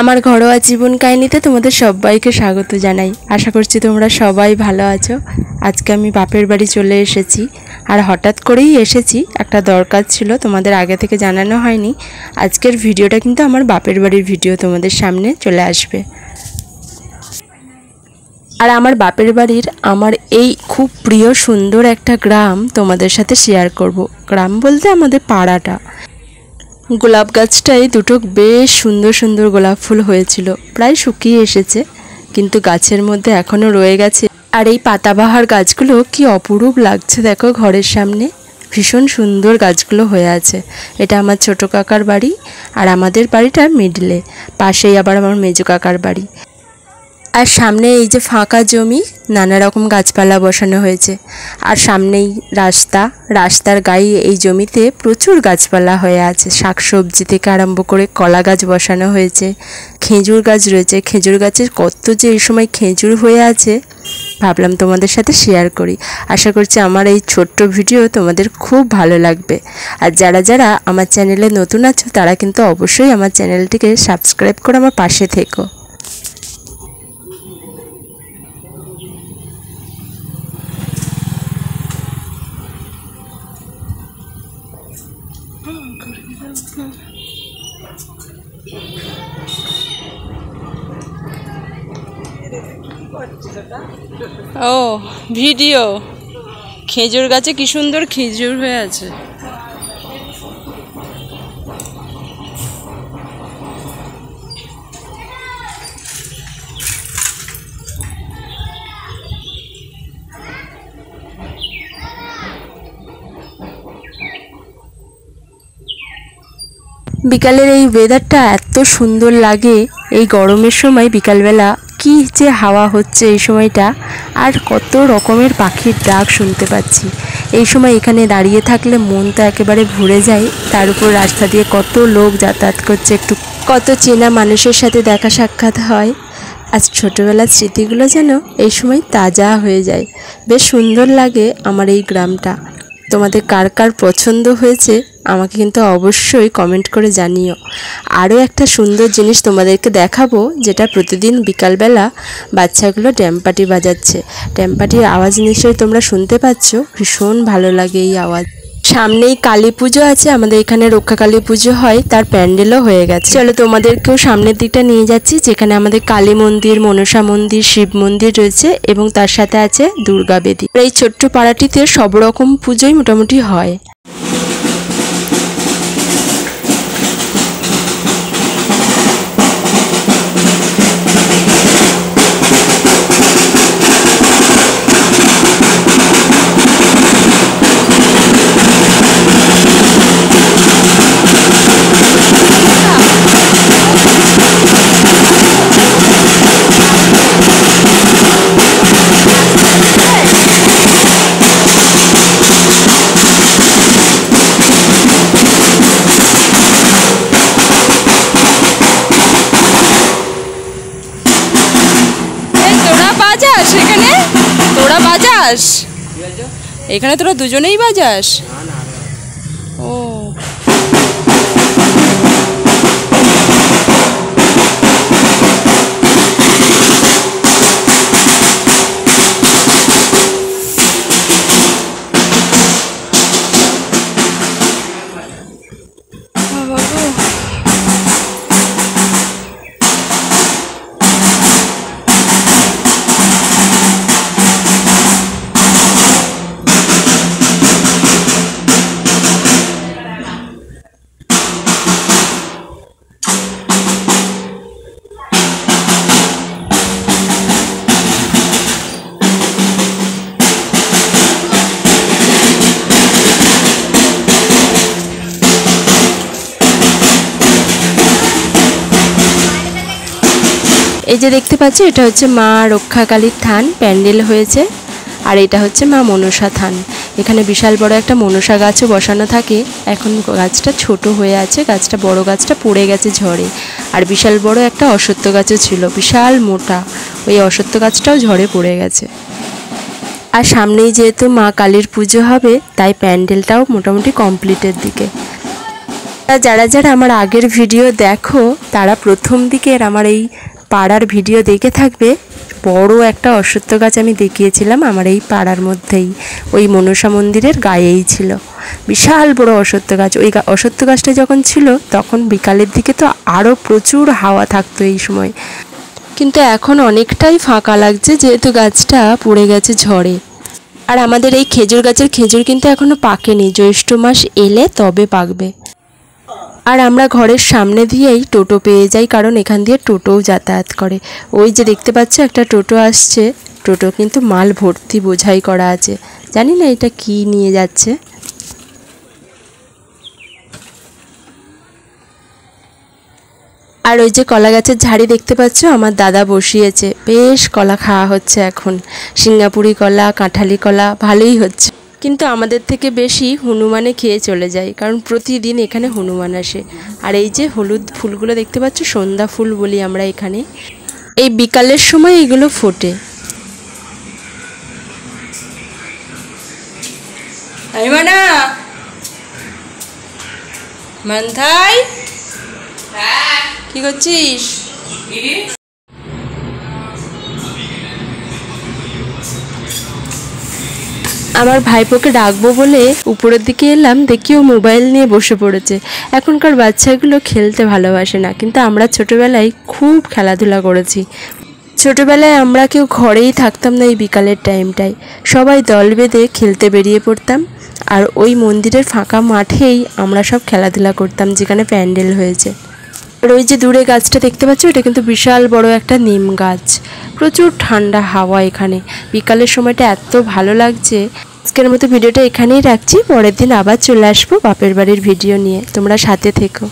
আমার ঘরোয়া জীবন কাহিনীতে তোমাদের সবাইকে স্বাগত জানাই। আশা করছি তোমরা সবাই ভালো আছো। আজকে আমি বাপের বাড়ি চলে এসেছি, আর হঠাৎ করেই এসেছি, একটা দরকার ছিল, তোমাদের আগে থেকে জানানো হয়নি। আজকের ভিডিওটা কিন্তু আমার বাপের বাড়ির ভিডিও তোমাদের সামনে চলে আসবে। আর আমার বাপের বাড়ির আমার এই খুব প্রিয় সুন্দর একটা গ্রাম তোমাদের সাথে শেয়ার করব। গ্রাম বলতে আমাদের পাড়াটা। গোলাপ গাছটায় দুটো বেশ সুন্দর সুন্দর গোলাপ ফুল হয়েছিল, প্রায় শুকিয়ে এসেছে, কিন্তু গাছের মধ্যে এখনও রয়ে গেছে। আর এই পাতাবাহার গাছগুলো কি অপরূপ লাগছে দেখো, ঘরের সামনে ভীষণ সুন্দর গাছগুলো হয়ে আছে। এটা আমার ছোট কাকার বাড়ি, আর আমাদের বাড়িটা মিডলে, পাশেই আবার আমার মেজো কাকার বাড়ি। আর সামনে এই যে ফাঁকা জমি, নানা রকম গাছপালা বসানো হয়েছে। আর সামনেই রাস্তার গায়ে এই জমিতে প্রচুর গাছপালা হয়ে আছে। শাকসবজি থেকে আরম্ভ করে কলা গাছ বসানো হয়েছে, খেজুর গাছ রয়েছে। খেজুর গাছের কত যে এই সময় খেজুর হয়ে আছে, ভাবলাম তোমাদের সাথে শেয়ার করি। আশা করছি আমার এই ছোট্ট ভিডিও তোমাদের খুব ভালো লাগবে। আর যারা যারা আমার চ্যানেলে নতুন আছো তারা কিন্তু অবশ্যই আমার চ্যানেলটিকে সাবস্ক্রাইব করে আমার পাশে থেকো। ও ভিডিও, খেজুর গাছে কি সুন্দর খেজুর হয়ে আছে। বিকালের এই ওয়েদারটা এত সুন্দর লাগে। এই গরমের সময় বিকালবেলা কি যে হাওয়া হচ্ছে এই সময়টা, আর কত রকমের পাখির ডাক শুনতে পাচ্ছি। এই সময় এখানে দাঁড়িয়ে থাকলে মন তো একেবারে ভরে যায়। তার উপর রাস্তা দিয়ে কত লোক যাতায়াত করছে, একটু কত চেনা মানুষের সাথে দেখা সাক্ষাৎ হয়। আজ ছোটোবেলার স্মৃতিগুলো যেন এই সময় তাজা হয়ে যায়। বেশ সুন্দর লাগে আমার এই গ্রামটা। তোমাদের কার কার পছন্দ হয়েছে আমাকে কিন্তু অবশ্যই কমেন্ট করে জানিও। আরও একটা সুন্দর জিনিস তোমাদেরকে দেখাবো, যেটা প্রতিদিন বিকালবেলা বাচ্চাগুলো ড্যামপাটি বাজাচ্ছে। ড্যামপাটির আওয়াজ নিশ্চয়ই তোমরা শুনতে পাচ্ছ, ভীষণ ভালো লাগে এই আওয়াজ। সামনেই কালী পুজো আছে, আমাদের এখানে রক্ষা কালী পুজো হয়, তার প্যান্ডেলও হয়ে গেছে। চলো তোমাদেরকেও সামনের দিকটা নিয়ে যাচ্ছি, যেখানে আমাদের কালী মন্দির, মনসা মন্দির, শিব মন্দির রয়েছে, এবং তার সাথে আছে দুর্গা বেদী। এই ছোট্ট পাড়াটিতে সব রকম পুজোই মোটামুটি হয়। তোরা বাজাস এখানে? তোরা দুজনেই বাজাস? ও এই যে দেখতে পাচ্ছি, এটা হচ্ছে মা রক্ষা কালীর থান, প্যান্ডেল হয়েছে। আর এটা হচ্ছে মা মনসা থান। এখানে বিশাল বড় একটা মনসা গাছও বসানো থাকে। এখন গাছটা ছোট হয়ে আছে, গাছটা বড় গাছটা পড়ে গেছে ঝড়ে। আর বিশাল বড় একটা অশ্বত্থ গাছও ছিল, বিশাল মোটা, ওই অশ্বত্থ গাছটাও ঝড়ে পড়ে গেছে। আর সামনেই যেহেতু মা কালীর পুজো হবে, তাই প্যান্ডেলটাও মোটামুটি কমপ্লিটের দিকে। যারা যারা আমার আগের ভিডিও দেখো তারা প্রথম দিকের আমার এই পাড়ার ভিডিও দেখে থাকবে। বড় একটা অশ্বত্থ গাছ আমি দেখিয়েছিলাম আমার এই পাড়ার মধ্যেই, ওই মনসা মন্দিরের গায়েই ছিল বিশাল বড় অশ্বত্থ গাছ। ওই অশ্বত্থ গাছটা যখন ছিল তখন বিকালের দিকে তো আরও প্রচুর হাওয়া থাকতো এই সময়, কিন্তু এখন অনেকটাই ফাঁকা লাগছে যেহেতু গাছটা পড়ে গেছে ঝড়ে। আর আমাদের এই খেজুর গাছের খেজুর কিন্তু এখনও পাকেনি, জ্যৈষ্ঠ মাস এলে তবে পাকবে। আর আমরা ঘরের সামনে দিয়েই টোটো পেয়ে যাই, কারণ এখান দিয়ে টোটোও যাতায়াত করে। ওই যে দেখতে পাচ্ছ একটা টোটো আসছে, টোটো কিন্তু মাল ভর্তি বোঝাই করা আছে, জানি না এটা কি নিয়ে যাচ্ছে। আর ওই যে কলা গাছের ঝাড়ি দেখতে পাচ্ছ আমার দাদা বসিয়েছে, বেশ কলা খাওয়া হচ্ছে এখন, সিঙ্গাপুরি কলা, কাঁঠালি কলা ভালোই হচ্ছে। কিন্তু আমাদের থেকে বেশি হনুমানে খেয়ে চলে যায়, কারণ প্রতিদিন এখানে হনুমান আসে। আর এই যে হলুদ ফুলগুলো দেখতে পাচ্ছ, সন্ধ্যা ফুল বলি আমরা এখানে, এই বিকালের সময় এগুলো ফোটে। মান্থাই কি করছিস? আমার ভাইপোকে ডাকবো বলে উপরের দিকে এলাম, দেখি ও মোবাইল নিয়ে বসে পড়েছে। এখনকার বাচ্চাগুলো খেলতে ভালোবাসে না, কিন্তু আমরা ছোটোবেলায় খুব খেলাধুলা করেছি। ছোটোবেলায় আমরা কেউ ঘরেই থাকতাম না এই বিকালের টাইমটায়, সবাই দল বেঁধে খেলতে বেরিয়ে পড়তাম। আর ওই মন্দিরের ফাঁকা মাঠেই আমরা সব খেলাধুলা করতাম যেখানে প্যান্ডেল হয়েছে। আর ওই যে দূরে গাছটা দেখতে পাচ্ছ, এটা কিন্তু বিশাল বড় একটা নিম গাছ, প্রচুর ঠান্ডা হাওয়া এখানে, বিকালের সময়টা এত ভালো লাগছে। আজকের মতো ভিডিওটা এখানেই রাখছি, পরের দিন আবার চলে আসবো বাপের বাড়ির ভিডিও নিয়ে, তোমরা সাথে থেকো।